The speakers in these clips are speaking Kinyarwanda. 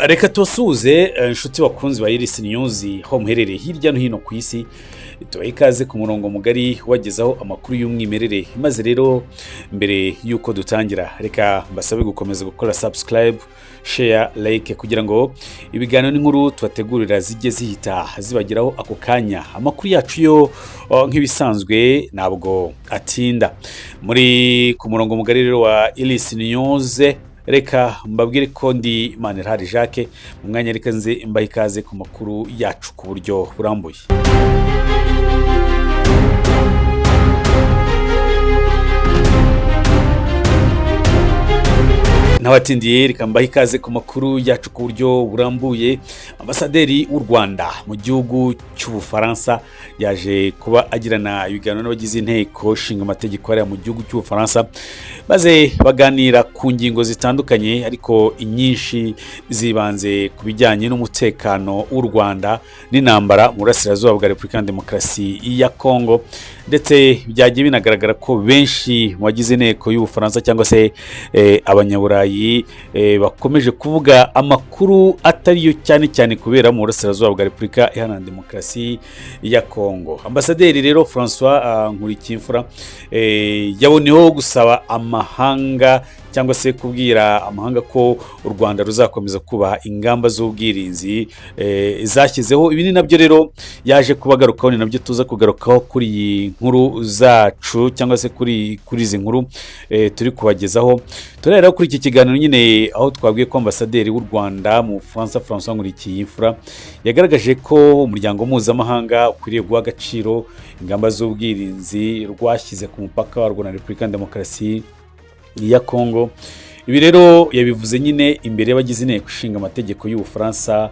reka tubasuhuze inshuti bakunzi ba irisi nyuzi ho muherereye hirya no hino ku isi. Tubaha ikaze ku murongo mugari wagezaho amakuru y'umwimerere. Maze rero mbere y'uko dutangira, reka mbasabe gukomeza gukora subscribe, share, like kugira ngo ibiganiro n'inkuru tubategurira zijye zihita zibageraho ako kanya. Amakuru yacu yo nk'ibisanzwe ntabwo atinda. Muri ku murongo mugari rero wa irisi nyuzi, reka mbabwire ko ndi Manirahari Jacques. Mu mwanya reka nze mbaha ikaze ku makuru yacu ku buryo burambuye. N'abatindiye reka mbaha ikaze ku makuru yacu ku buryo burambuye. Ambasaderi w'u Rwanda mu gihugu cy'ubufaransa yaje kuba agirana ibiganiro n'abagize inteko nshinga amategeko hariya mu gihugu cy'ubufaransa, maze baganira ku ngingo zitandukanye, ariko inyinshi zibanze ku bijyanye n'umutekano w'u Rwanda n'intambara mu burasirazuba bwa Repubulika ya Demokarasi ya Kongo. Ndetse byagiye binagaragara ko benshi mu bagize inteko y'ubufaransa cyangwa se abanyaburayi bakomeje kuvuga amakuru atariyo, cyane cyane kubera mu burasirazuba bwa Repubulika Iharanira Demokarasi ya Kongo. Ambasaderi rero François Nkurikiyimfura yaboneyeho gusaba amahanga cyangwa se kubwira amahanga ko u Rwanda ruzakomeza kubaha ingamba z'ubwirinzi zashyizeho. Ibi ni nabyo rero yaje kubagarukaho, ni nabyo tuza kugarukaho kuri iyi nkuru zacu cyangwa se kuri izi nkuru turi kubagezaho. Turareba kuri iki kiganiro nyine aho twabwiye ko ambasaderi w'u Rwanda mu Bufaransa François Nkurikiyimfura yagaragaje ko umuryango mpuzamahanga ukwiriye guha agaciro ingamba z'ubwirinzi rwashyize ku mupaka warwo na Repubulika ya Demokarasi ya Kongo. Ibi rero yabivuze nyine imbere y'abagize inteko ishinga amategeko y'Ubufaransa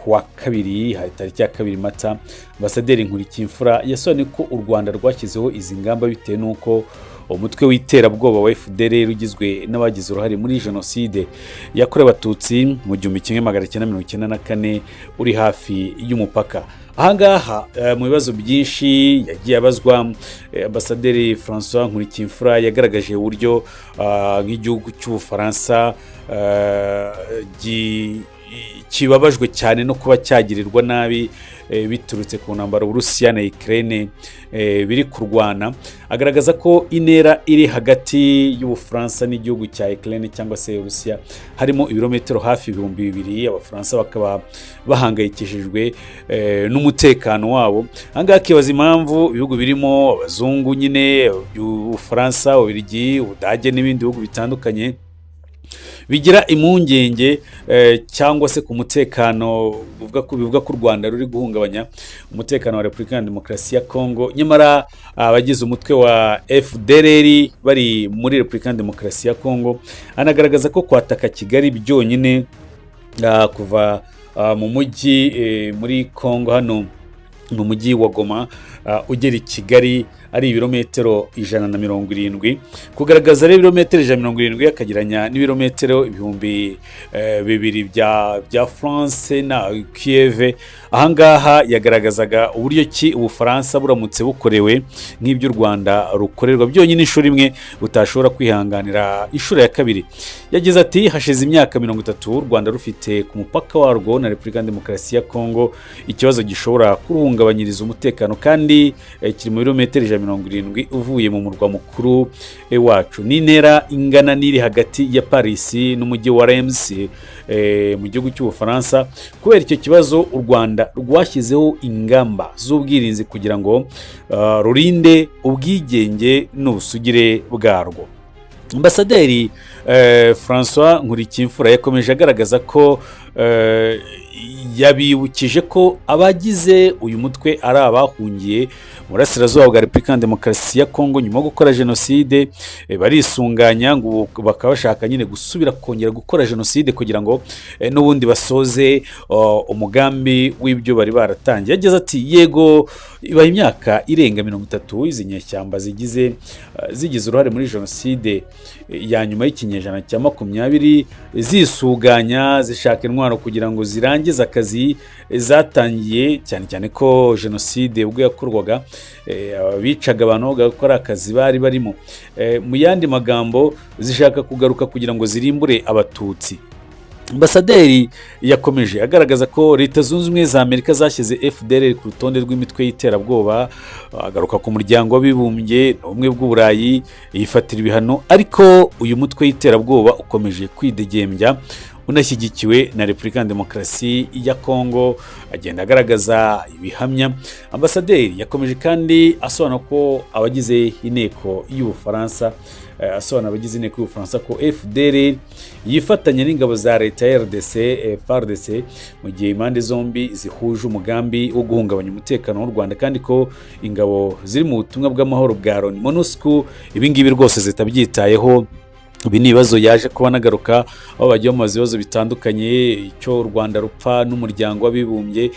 kuwa kabiri, tariki ya 2 Mata. Ambasaderi Nkurikiyimfura yasobanuye ko u Rwanda rwashyizeho izi ngamba bitewe n'uko umutwe w'iterabwoba wa FDR ugizwe n'abagize uruhare muri jenoside yakorewe abatutsi mu 1994 uri hafi y'umupaka. Ahangaha mu bibazo byinshi yagiye abazwa, ambasaderi François Nkurikiyimfura yagaragaje uburyo nk'igihugu cy'Ubufaransa kibabajwe cyane no kuba cyagirirwa nabi biturutse ku ntambara Uburusiya na Ukraine biri kurwana. Agaragaza ko intera iri hagati y'Ubufaransa n'igihugu cya Ukraine cyangwa se Uburusiya harimo ibirometero hafi 2,000. Abafaransa bakaba bahangayikishijwe n'umutekano wabo. Ahangaha kibaza impamvu ibihugu birimo Abazungu nyine, Ubufaransa, Ububiligi, Ubudage n'ibindi bihugu bitandukanye bigira impungenge cyangwa se ku mutekano, bivuga ko u Rwanda ruri guhungabanya umutekano wa Repubulika ya Demokarasi ya Kongo. Nyamara abagize umutwe wa FDR bari muri Repubulika ya Demokarasi ya Kongo. Anagaragaza ko kwataka Kigali byonyine kuva mu mujyi muri Kongo hano mu mujyi wa Goma ugera i Kigali ari ibirometero 170, kugaragaza rero ibirometero 170 akageranya n'ibirometero 2,000 bya France na Kiev. Ahangaha yagaragazaga uburyo ki Ubufaransa buramutse bukorewe nk'ibyo u Rwanda rukorerwa byonyine inshuro imwe butashobora kwihanganira inshuro ya kabiri. Yagize ati hashize imyaka 30 u Rwanda rufite ku mupaka warwo na Repubulika ya Demokarasi ya Kongo ikibazo gishobora kuruhungabanyiriza umutekano, kandi kiri mu birometero 170 uvuye mu murwa mukuru wacu. N'intera ingana n'iri hagati ya Paris n'umujyi wa Reims mu gihugu cy'Ubufaransa. Kubera icyo kibazo u Rwanda rwashyizeho ingamba z'ubwirinzi kugira ngo rurinde ubwigenge n'ubusugire bwarwo. Ambasaderi François Nkurikiyimfura yakomeje agaragaza ko yabibukije ko abagize uyu mutwe ari abahungiye mu burasirazuba bwa Repubulika ya Demokarasi ya Kongo nyuma yo gukora jenoside, barisunganya ngo bakaba bashaka nyine gusubira kongera gukora jenoside kugira ngo n'ubundi basoze umugambi w'ibyo bari baratangiye. Yagize ati yego ibaye imyaka irenga 30 izi nyeshyamba zigize uruhare muri jenoside ya nyuma y'ikinyejana cya 20 zisuganya zishaka intwaro kugira ngo zirangize akazi zatangiye, cyane cyane ko jenoside ubwo yakorwaga bicaga abantu bagakora akazi bari barimo. Mu yandi magambo zishaka kugaruka kugira ngo zirimbure abatutsi. ambasaderi yakomeje agaragaza ko leta zunze ubumwe za Amerika zashyize FDLR ku rutonde rw'imitwe y'iterabwoba, agaruka ku muryango w'abibumbye n'ubumwe bw'uburayi yifatira ibihano, ariko uyu mutwe y'iterabwoba ukomeje kwidegembya unashyigikiwe na Repubulika ya Demokarasi ya Kongo. Agenda agaragaza ibihamya. Ambasaderi yakomeje kandi asobanura ko abagize inteko y'Ubufaransa ko FDLR yifatanya n'ingabo za leta ya FARDC mu gihe impande zombi zihuje umugambi wo guhungabanya umutekano w'u Rwanda, kandi ko ingabo ziri mu butumwa bw'amahoro bwa Loni MONUSCO ibi ngibi rwose zitabyitayeho. Ibi ni ibibazo yaje kuba nagaruka aho bagiye mu bibazo bitandukanye, icyo u Rwanda rupfa n'umuryango w'abibumbye,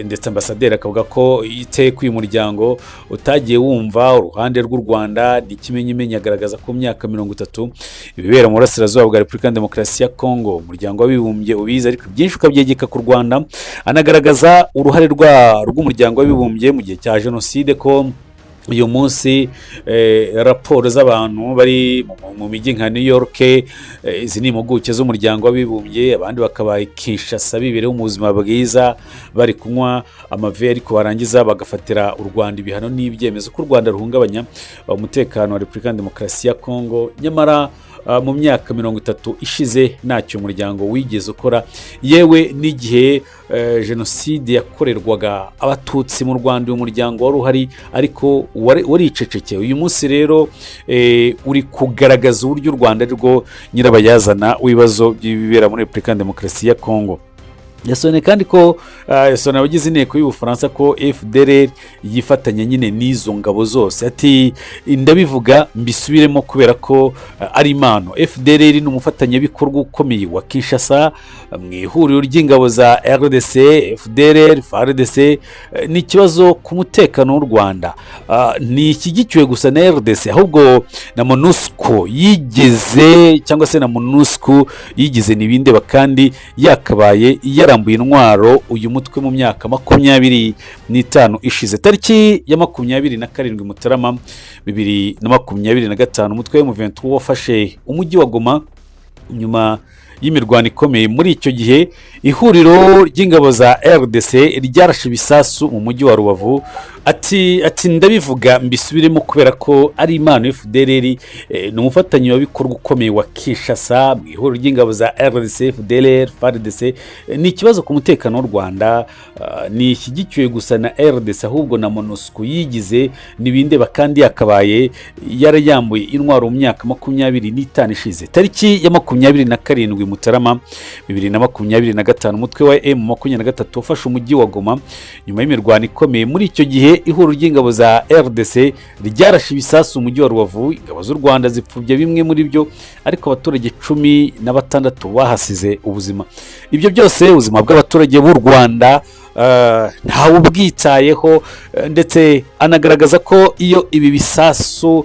ndetse ambasaderi akavuga ko iteka uyu muryango utagiye wumva uruhande rw'u Rwanda n'ikimenyimenya. Agaragaza ko mu myaka 30 ibibera mu burasirazuba bwa Repubulika ya Demokarasi ya Kongo umuryango w'abibumbye ubizi, ariko byinshi ukabyegeka ku Rwanda. Anagaragaza uruhare rw'umuryango w'abibumbye mu gihe cya jenoside, ko uyu munsi raporo z'abantu bari mu mijyi nka New York, izi ni impuguke z'umuryango w'abibumbye, abandi bakaba Kinshasa bibereho mu buzima bwiza bari kunywa amave, ariko barangiza bagafatira u Rwanda ibihano n'ibyemezo ko u Rwanda ruhungabanya umutekano wa Repubulika ya Demokarasi ya Kongo. Nyamara mu myaka 30 ishize ntacyo umuryango wigeze ukora, yewe n'igihe jenoside yakorerwaga abatutsi mu Rwanda uyu muryango wari uhari, ariko waricecekeye. Uyu munsi rero uri kugaragaza uburyo u Rwanda rwo nyirabayazana w'ibibazo by'ibibera muri Repubulika ya Demokarasi ya Kongo. Yasobanuye kandi ko yasobanura abagize inteko y'Ubufaransa ko FDLR yifatanya nyine n'izo ngabo zose. Ati ndabivuga mbisubiremo kubera ko ari impano. FDLR ni umufatanyabikorwa ukomeye wa Kinshasa mu ihuriro ry'ingabo za RDC, FDLR, FARDC. Ni ikibazo ku mutekano w'u Rwanda, ni ishyigikiwe gusa na RDC, ahubwo na MONUSCO yigeze, cyangwa se na MONUSCO yigeze n'ibindeba, kandi yakabaye yarambuye intwaro uyu mutwe mu myaka 25 ishize. Tariki ya 27 Mutarama 2025 umutwe wa M23 wafashe umujyi wa Goma nyuma y'imirwano ikomeye. Muri icyo gihe ihuriro ry'ingabo za RDC ryarashe ibisasu mu mujyi wa Rubavu. Ati ndabivuga mbisubiremo kubera ko ari impano. FDLR ni umufatanyi w'abikorwa ukomeye wa Kinshasa mu ihuriro ry'ingabo za RDC, FDLR, FARDC. Ni ikibazo ku mutekano w'u Rwanda, ni ishyigikiwe gusa na RDC, ahubwo na MONUSCO yigize n'ibindeba, kandi yakabaye yarayambuye intwaro mu myaka 25 ishize. Tariki ya 27 Mutarama 2025 umutwe wa M23 wafashe umujyi wa Goma nyuma y'imirwano ikomeye. Muri icyo gihe ihuriro ry'ingabo za RDC ryarashe ibisasu umujyi wa Rubavu. Ingabo z'u Rwanda zipfubye bimwe muri byo, ariko abaturage 16 bahasize ubuzima. Ibyo byose ubuzima bw'abaturage b'u Rwanda ntawe ubwitayeho, ndetse anagaragaza ko iyo ibi bisasu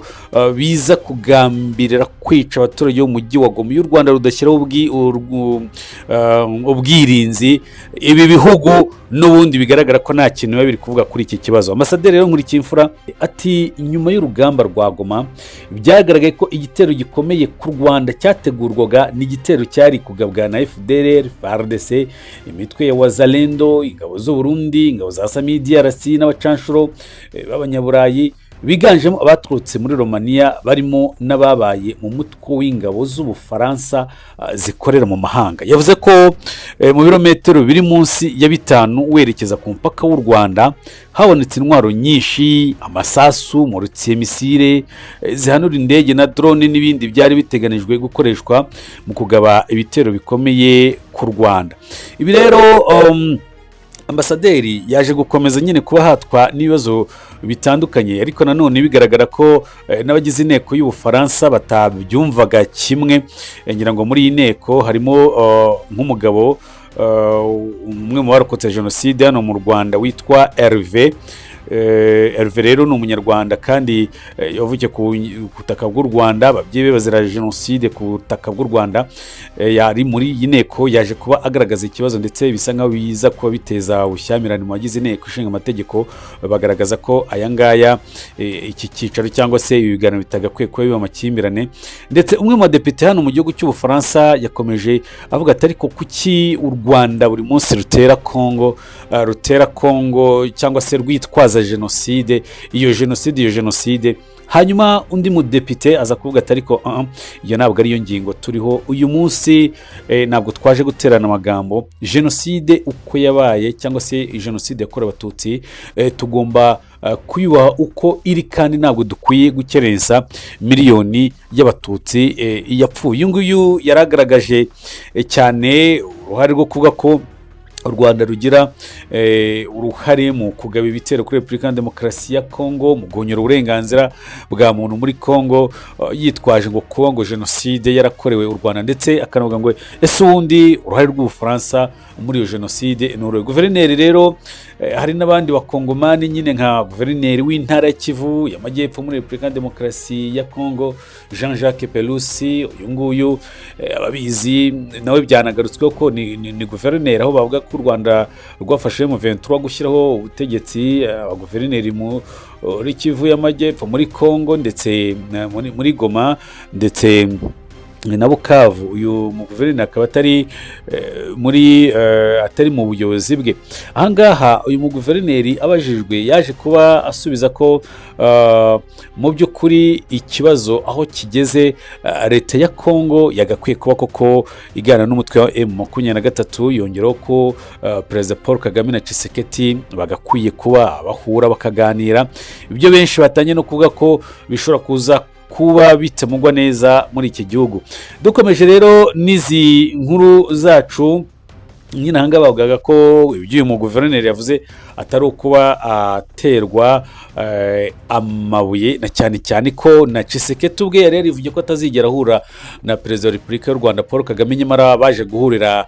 biza kugambirira kwica abaturage b'umujyi wa Goma, y'u Rwanda rudashyiraho ubwirinzi, ibi bihugu n'ubundi bigaragara ko nta kintu biba biri kuvuga kuri iki kibazo. Ambasaderi rero Nkurikiyimfura ati nyuma y'urugamba rwa Goma byagaragaye ko igitero gikomeye ku Rwanda cyategurwaga n'igitero cyari kugabwa na FDLR, FARDC, imitwe ya Wazalendo, ingabo z'u Burundi, ingabo za DRC n'abacanshuro b'Abanyaburayi biganjemo abaturutse muri Romania, barimo n'ababaye mu mutwe w'ingabo z'Ubufaransa zikorera mu mahanga. Yavuze ko mu birometero biri munsi ya 5 werekeza ku mpaka w'u Rwanda habonetse intwaro nyinshi, amasasu, morutiye, misile zihanura indege na drone n'ibindi byari biteganijwe gukoreshwa mu kugaba ibitero bikomeye ku Rwanda. Ibi rero ambasaderi yaje gukomeza nyine kuba hatwa n'ibibazo bitandukanye, ariko nanone bigaragara ko n'abagize inteko y'Ubufaransa batabyumvaga kimwe. Ngira ngo muri iyi nteko harimo nk'umugabo umwe mu barokotse jenoside hano mu Rwanda witwa Hervé. Herve rero ni umunyarwanda kandi yavukiye ku butaka bw'u Rwanda, ababyeyi be bazira jenoside ku butaka bw'u Rwanda. Yari muri iyi nteko yaje kuba agaragaza ikibazo ndetse bisa nkaho biza kuba biteza ubushyamirane mu bagize inteko ishinga amategeko, bagaragaza ko aya ngaya iki cyicaro cyangwa se ibi biganiro bitagakwiye kuba biba amakimbirane. Ndetse umwe mu badepite hano mu gihugu cy'Ubufaransa yakomeje avuga ati ariko kuki u Rwanda buri munsi rutera Kongo cyangwa se rwitwaza jenoside, iyo jenoside. Hanyuma undi mudepite aza kuvuga ati ariko iyo ntabwo ariyo ngingo turiho uyu munsi, ntabwo twaje guterana amagambo. Jenoside uko yabaye cyangwa se jenoside yakorewe abatutsi tugomba kuyubaha uko iri, kandi ntabwo dukwiye gukerensa miliyoni y'abatutsi yapfuye. Uyu nguyu yaragaragaje cyane uruhare rwo kuvuga ko u Rwanda rugira uruhare mu kugaba ibitero kuri Repubulika ya Demokarasi ya Kongo, mu guhonyora uburenganzira bwa muntu muri Kongo, yitwaje ngo kuba ngo jenoside yarakorewe u Rwanda, ndetse akanavuga ngo ese ubundi uruhare rw'Ubufaransa muri iyo jenoside ni uruhe. Guverineri rero hari n'abandi bakongomani nyine nka guverineri w'intara ya Kivu y'Amajyepfo muri Repubulika ya Demokarasi ya Kongo, Jean-Jacques Pelusi. uyu nguyu ababizi nawe byanagarutsweho ko ni guverineri, aho bavuga ko u Rwanda rwafashe mu 23 gushyiraho ubutegetsi abaguverineri muri Kivu y'Amajyepfo, muri Kongo ndetse muri Goma ndetse na Bukavu. uyu muguverineri akaba atari mu buyobozi bwe. Ahangaha uyu muguverineri abajijwe yaje kuba asubiza ko mu by'ukuri ikibazo aho kigeze, leta ya Kongo yagakwiye kuba koko igana n'umutwe wa M23. yongeraho ko Perezida Paul Kagame na Tshisekedi bagakwiye kuba bahura bakaganira. ibyo benshi batangiye no kuvuga ko bishobora kuba bitamugwa neza muri iki gihugu. Dukomeje rero n'izi nkuru zacu, nyine ahangaha bavugaga ko ibyo uyu muguverineri yavuze atari ukuba aterwa amabuye, na cyane ko na Tshisekedi ubwe yari yarivuye ko atazigera ahura na Perezida wa Repubulika y'u Rwanda Paul Kagame, nyamara baje guhurira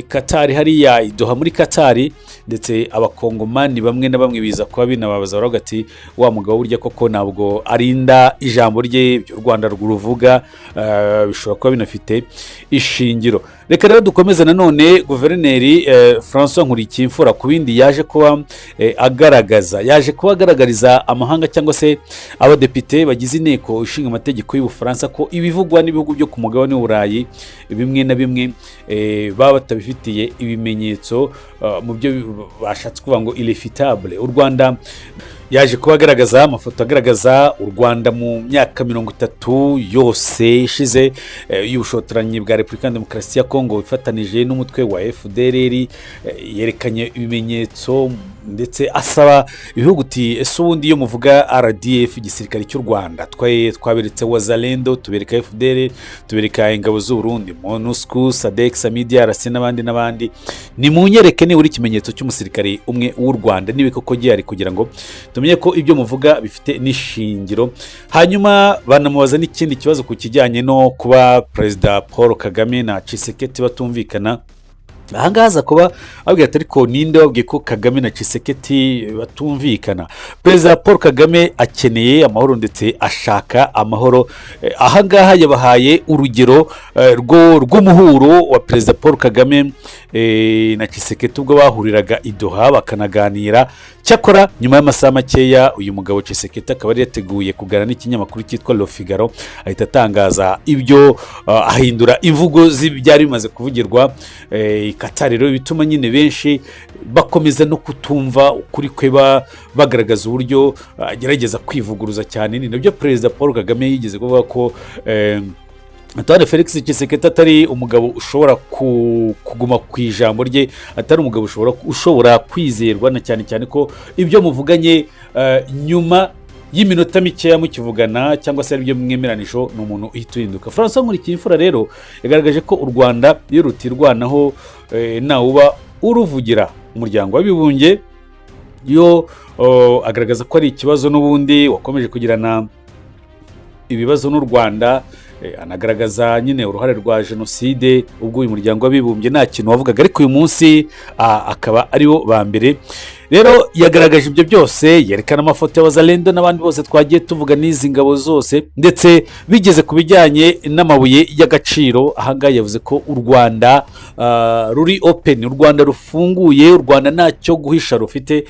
Katari, hariya idoha muri Katari. Ndetse abakongomani bamwe na bamwe biza kuba binababaza, baravuga ati wa mugabo burya koko ntabwo arinda ijambo rye, ibyo u Rwanda ruvuga bishobora kuba binafite ishingiro. Reka rero dukomeze nanone guverineri François Nkurikiyimfura ku bindi yaje kuba agaragariza amahanga cyangwa se abadepite bagize inteko ishinga amategeko y'Ubufaransa ko ibivugwa n'ibihugu byo ku mugabane w'Uburayi bimwe na bimwe baba batabifitiye ibimenyetso mu byo bashatse kuvuga ngo irrefutable. u Rwanda yaje kuba agaragaza amafoto agaragaza u Rwanda mu myaka 30 yose ishize y'ubushotoranyi bwa Repubulika ya Demokarasi ya Kongo ifatanije n'umutwe wa FDLR. Yerekanye ibimenyetso ndetse asaba ibihugu uti ese ubundi iyo muvuga RDF igisirikare cy'u Rwanda twaberetse wazalendo, tubereka FDLR, tubereka ingabo z'u Burundi, MONUSCO, SADC, Samidia, RC n'abandi, ni munyereke ni uri kimenyetso cy'umusirikare umwe w'u Rwanda nibe koko gihari, kugira ngo tumenye ko ibyo muvuga bifite n'ishingiro. Hanyuma banamubaza n'ikindi kibazo ku kijyanye no kuba Perezida Paul Kagame na Tshisekedi batumvikana. ahangaha aza kuba abwira ati ariko ninde wabwiye ko Kagame na Tshisekedi batumvikana? Perezida Paul Kagame akeneye amahoro ndetse ashaka amahoro. Ahangaha yabahaye urugero rw'umuhuro wa Perezida Paul Kagame na Tshisekedi ubwo bahuriraga i Doha bakanaganira. Cyakora nyuma y'amasaha makeya uyu mugabo Tshisekedi akaba yari yateguye kuganira n'ikinyamakuru cyitwa Le Figaro, ahita atangaza ibyo ahindura imvugo z'ibyari bimaze kuvugirwa Katari. Rero bituma nyine benshi bakomeza no kutumva ukuri kwe, bagaragaza uburyo agerageza kwivuguruza cyane. Ni nabyo Perezida Paul Kagame yigeze kuvuga ko Antoine Felix Tshisekedi atari umugabo ushobora kuguma ku ijambo rye, atari umugabo ushobora kwizerwa, na cyane ko ibyo muvuganye nyuma y'iminota mikeya mukivugana cyangwa se aribyo mwemeranijho ni umuntu uhita uhinduka. François Nkurikiyimfura rero yagaragaje ko u Rwanda iyo rutirwanaho nawe uba uruvugira umuryango w'abibumbye. yo agaragaza ko ari ikibazo n'ubundi wakomeje kugirana ibibazo n'u Rwanda. Anagaragaza nyine uruhare rwa jenoside ubwo uyu muryango w'abibumbye nta kintu wavugaga, ariko uyu munsi akaba aribo ba mbere. rero yagaragaje ibyo byose, yerekana amafoto y'abazalendo n'abandi bose twagiye tuvuga n'izi ngabo zose, ndetse bigeze ku bijyanye n'amabuye y'agaciro. Ahangaha yavuze ko u Rwanda ruri open, u Rwanda rufunguye, u Rwanda ntacyo guhisha rufite.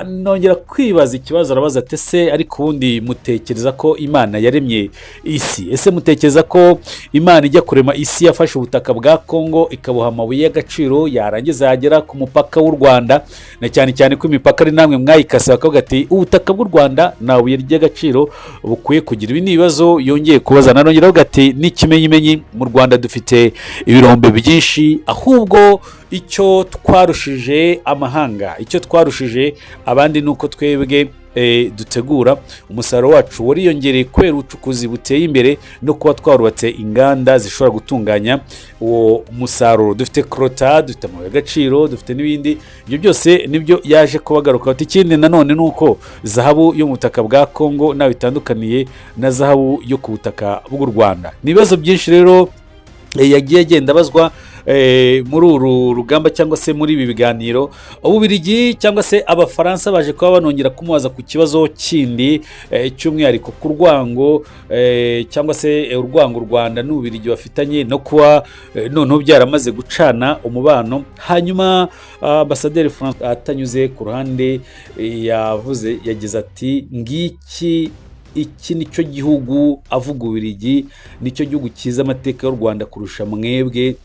Nongera kwibaza ikibazo, arabaza ati ese ariko ubundi mutekereza ko Imana yaremye isi? Ese mutekereza ko Imana ijya kurema isi yafashe ubutaka bwa Kongo ikabuha amabuye y'agaciro, yarangiza yagera ku mupaka w'u Rwanda, na cyane cyane ko imipaka ari namwe mwayikase, bakavuga ati ubutaka bw'u Rwanda nta buye ry'agaciro bukwiye kugira? Ibi ni ibibazo yongeye kubaza. Nanongera avuga ati n'ikimenyimenyi mu Rwanda dufite ibirombe byinshi, ahubwo icyo twarushije amahanga, icyo twarushije abandi ni uko twebwe dutegura umusaruro wacu wariyongereye kubera ubucukuzi buteye imbere no kuba twarubatse inganda zishobora gutunganya uwo musaruro. Dufite krota, dufite amabuye y'agaciro, dufite n'ibindi. Ibyo byose nibyo yaje kubagaruka. Ikindi nanone ni uko zahabu yo mu butaka bwa Kongo nawe itandukaniye na zahabu yo ku butaka bw'u Rwanda. Ni ibibazo byinshi rero yagiye agenda abazwa muri uru rugamba cyangwa se muri ibi biganiro. Ububiligi cyangwa se abafaransa baje kuba banongera kumubaza ku kibazo kindi cy'umwihariko ku rwango cyangwa se urwango u Rwanda n'ububiligi bafitanye, no kuba noneho byaramaze gucana umubano. Hanyuma ambasaderi France atanyuze ku ruhande yagize ati iki nicyo gihugu, avuga ububiligi, nicyo gihugu cyiza amateka y'u Rwanda kurusha mwebwe,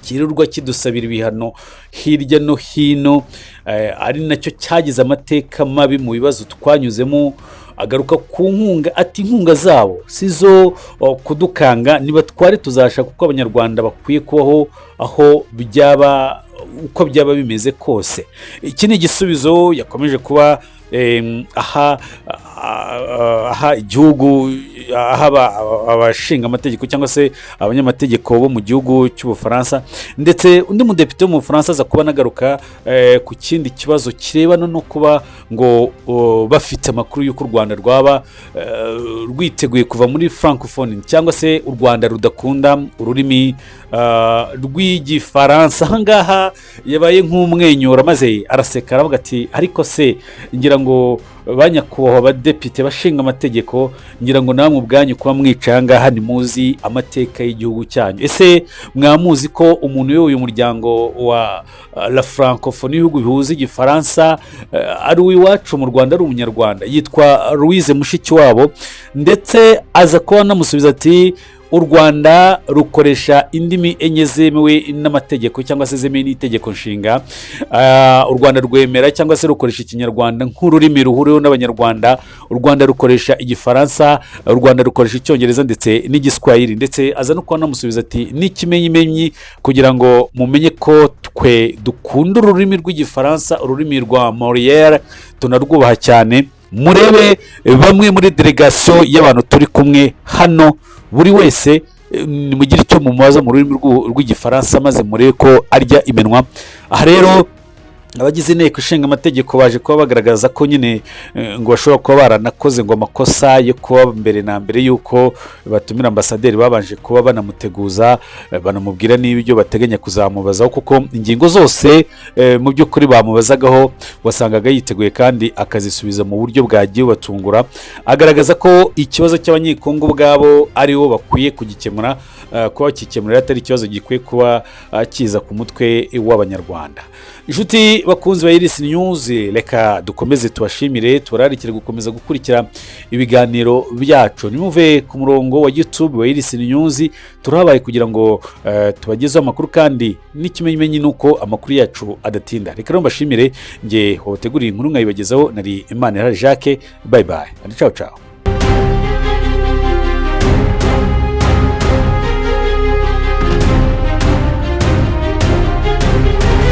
kirirwa kidusabira ibihano hirya no hino, ari nacyo cyagize amateka mabi mu bibazo twanyuzemo. Agaruka ku nkunga, ati inkunga zabo sizo kudukanga, niba twari tuzashaka uko Abanyarwanda bakwiye kubaho aho byaba uko byaba bimeze kose. Iki ni igisubizo yakomeje kuba aha igihugu, abashinga amategeko cyangwa se abanyamategeko bo mu gihugu cy'Ubufaransa, ndetse undi mudepite wo mu Bufaransa aza kuba anagaruka ku kindi kibazo kirebana no kuba ngo bafite amakuru y'uko u Rwanda rwaba rwiteguye kuva muri francophone cyangwa se u Rwanda rudakunda ururimi rw'igifaransa. Ahangaha yabaye nk'umwenyura maze araseka aravuga ati ariko se ngira ngo banyakubahwa abadepite bashinga amategeko, ngira ngo namwe ubwanyu kuba mwicaye ahangaha ntimuzi amateka y'igihugu cyanyu. Ese mwamuzi ko umuntu uyoboye umuryango wa la francophonie y'ibihugu bihuza igifaransa ari uw'iwacu mu Rwanda, ari umunyarwanda, yitwa Louise Mushikiwabo, ndetse aza kuba anamusubiza ati u Rwanda rukoresha indimi enye zemewe n'amategeko cyangwa se zemewe n'itegeko nshinga. U Rwanda rwemera cyangwa se rukoresha ikinyarwanda nk'ururimi ruhuriweho n'Abanyarwanda. U Rwanda rukoresha igifaransa, u Rwanda rukoresha icyongereza ndetse n'igiswahili. Ndetse aza no kuba anamusubiza ati n'ikimenyimenyi kugira ngo mumenye ko twe dukunda ururimi rw'igifaransa, ururimi rwa Molière tunarwubaha cyane. Murebe bamwe muri delegation y'abantu turi kumwe hano, buri wese nimugire icyo mumubaza mu rurimi rw'igifaransa maze murebe ko arya iminwa. Aha rero abagize inteko ishinga amategeko baje kuba bagaragaza ko nyine ngo bashobora kuba baranakoze ngo amakosa yo kuba mbere na mbere y'uko batumira ambasaderi babanje kuba banamuteguza, banamubwira n'ibyo bateganya kuzamubazaho, kuko ingingo zose mu by'ukuri bamubazagaho wasangaga yiteguye kandi akazisubiza mu buryo bwagiye batungura. Agaragaza ko ikibazo cy'abanyekongo ubwabo ari bo bakwiye kugikemura, kuba kikemurira atari ikibazo gikwiye kuba kiza ku mutwe w'Abanyarwanda. Inshuti bakunzi ba Iris News, reka dukomeze tubashimire, turarikire gukomeza gukurikira ibiganiro byacu. Nimuve ku murongo wa YouTube wa Iris News, turahabaye kugira ngo tubagezeho amakuru kandi n'ikimenyimenyi nuko amakuru yacu adatinda. Reka mbashimire, nge wabateguriye inkuru nkayibagezaho, nari Imana Jacques. Bye bye and ciao ciao.